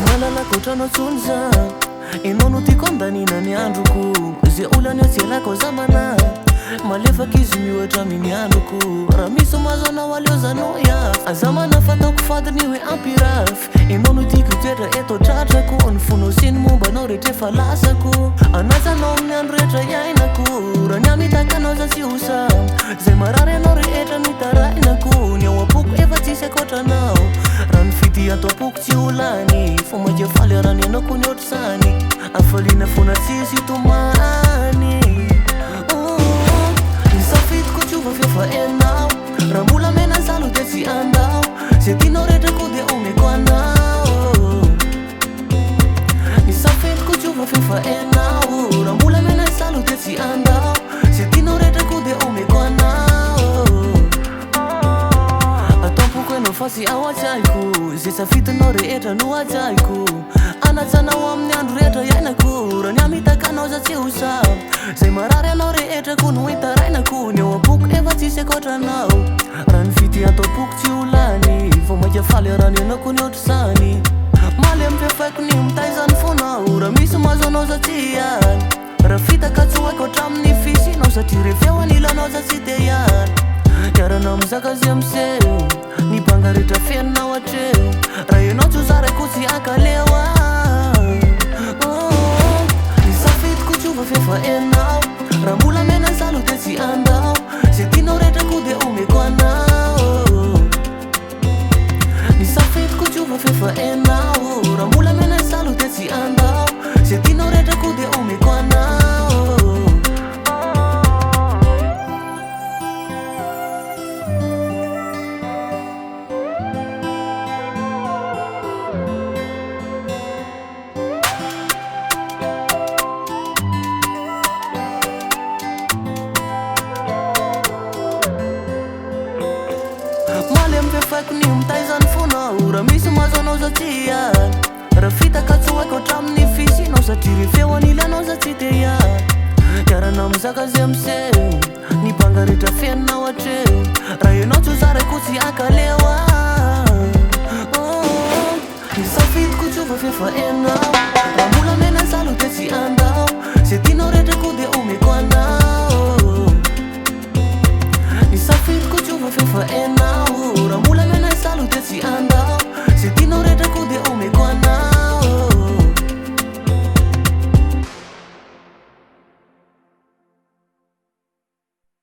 Malalako ohatranao tsony za enao no tiako andanina ny androko zay olany atsielako zamana malefaka izy miohatra miny androko raha misy mahazo anao aleo zanao ya zamana fataoko fadiny hoe ampirafy enao no tiako toetra eto tratrako ny fonao sy ny mombanao rehetra efa lasako anazanao amin'ny andro rehetra iainako raha ny amitakanao za tsy hosa zay marary anao rehetra nitarainako ny ao apoko efa tsisy akoatranao raha ny fity atao apoko tsy olany fo maika faly arany anako ny otrasany afaliana fona tsisy tomany nisafidiko tsy ova fefa enao raha mbola mena zalo dia tsy andao zay tianao rehetra ko dia omeko anao nisafidiko tsy ova fefa enao raha mbola mena zalo dia tsy andao zay tianao rehetra ko dia omeko anao atampoko enao fa sy ao atsaiko zay safitinao rehetra no atsaiko anatsanao amin'ny andro rehetra iainako raha ny amitakanao za tsy hosa zay marary anao rehetra ko no hitarainako ny ao apoko efa tsisy akoatranao raha ny fity atao apoko tsy olany vao maika faly arany anako ny otrasany maly amy fefaiko ny mitaizany fonao raha misy mahazo anao za tsy ihany raha fitaka tsy haiko hatramin'ny fisinao satria refeo anilanao za tsy te ihany iarana amizaka zy amseho ny banga rehetra feninao atreo raha ianao tsy hozaraiko tsy akaleoa nisafidiko tsy ova fefa enao raha mbola mena zalo dia tsy andao zay tianao rehetra ko dia omeko anao nisafidiko tsy ova fefa enao raha mbola mena zalo dia tsy andao zay tianao rehetra ko dia omeko anao fefaiko ny mitaizany fonao raha misy mahazo anao za tsy ihany raha fitaka tsy haiko hatramin'ny fisinao satria refeo anilanao za tsy te ihany iarana amizaka zy amseho ny banga rehetra feninao atreo raha ianao tsy hozaraiko tsy akaleoa nisafidiko tsy ova fefa enao raha mbola mena zalo dia tsy andao zay tianao rehetra ko dia omeko anao nisafidiko tsy ova fefa enao raha mbola